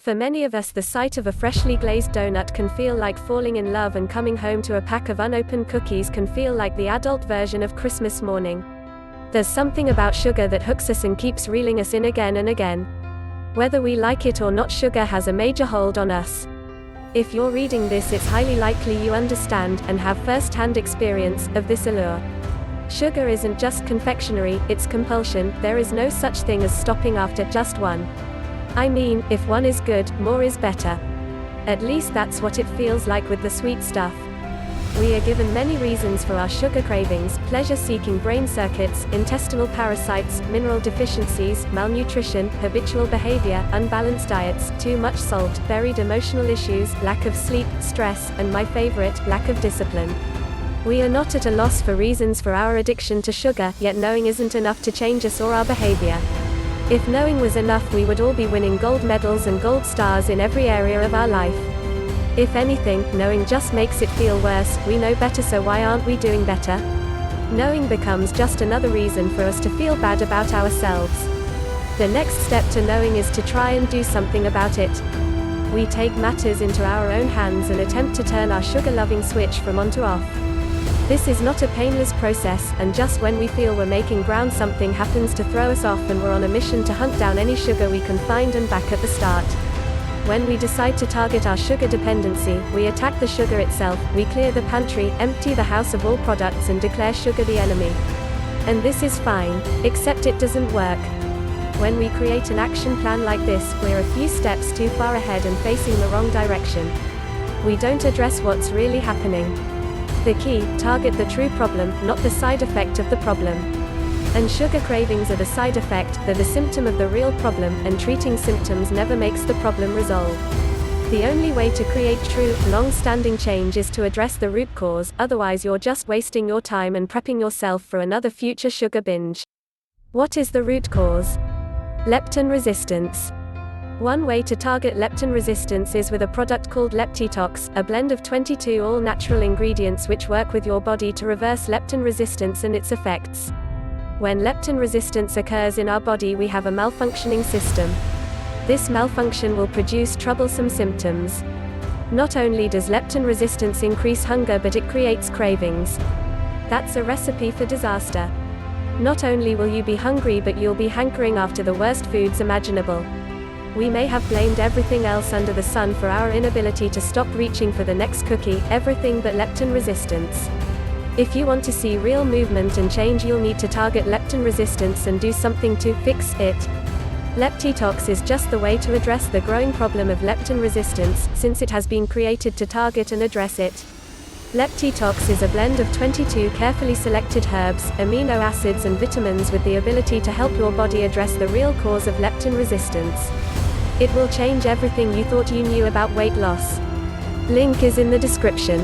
For many of us, the sight of a freshly glazed donut can feel like falling in love, and coming home to a pack of unopened cookies can feel like the adult version of Christmas morning. There's something about sugar that hooks us and keeps reeling us in again and again. Whether we like it or not, sugar has a major hold on us. If you're reading this, it's highly likely you understand, and have first-hand experience, of this allure. Sugar isn't just confectionery, it's compulsion. There is no such thing as stopping after just one. I mean, if one is good, more is better. At least that's what it feels like with the sweet stuff. We are given many reasons for our sugar cravings: pleasure-seeking brain circuits, intestinal parasites, mineral deficiencies, malnutrition, habitual behavior, unbalanced diets, too much salt, buried emotional issues, lack of sleep, stress, and my favorite, lack of discipline. We are not at a loss for reasons for our addiction to sugar, yet knowing isn't enough to change us or our behavior. If knowing was enough, we would all be winning gold medals and gold stars in every area of our life. If anything, knowing just makes it feel worse. We know better, so why aren't we doing better? Knowing becomes just another reason for us to feel bad about ourselves. The next step to knowing is to try and do something about it. We take matters into our own hands and attempt to turn our sugar-loving switch from on to off. This is not a painless process, and just when we feel we're making ground, something happens to throw us off, and we're on a mission to hunt down any sugar we can find and back at the start. When we decide to target our sugar dependency, we attack the sugar itself. We clear the pantry, empty the house of all products, and declare sugar the enemy. And this is fine, except it doesn't work. When we create an action plan like this, we're a few steps too far ahead and facing the wrong direction. We don't address what's really happening. The key: target the true problem, not the side effect of the problem. And sugar cravings are the side effect, they're the symptom of the real problem, and treating symptoms never makes the problem resolve. The only way to create true, long-standing change is to address the root cause, otherwise you're just wasting your time and prepping yourself for another future sugar binge. What is the root cause? Leptin resistance. One way to target leptin resistance is with a product called Leptitox, a blend of 22 all-natural ingredients which work with your body to reverse leptin resistance and its effects. When leptin resistance occurs in our body, we have a malfunctioning system. This malfunction will produce troublesome symptoms. Not only does leptin resistance increase hunger, but it creates cravings. That's a recipe for disaster. Not only will you be hungry, but you'll be hankering after the worst foods imaginable. We may have blamed everything else under the sun for our inability to stop reaching for the next cookie, everything but leptin resistance. If you want to see real movement and change, you'll need to target leptin resistance and do something to fix it. Leptitox is just the way to address the growing problem of leptin resistance, since it has been created to target and address it. Leptitox is a blend of 22 carefully selected herbs, amino acids and vitamins with the ability to help your body address the real cause of leptin resistance. It will change everything you thought you knew about weight loss. Link is in the description.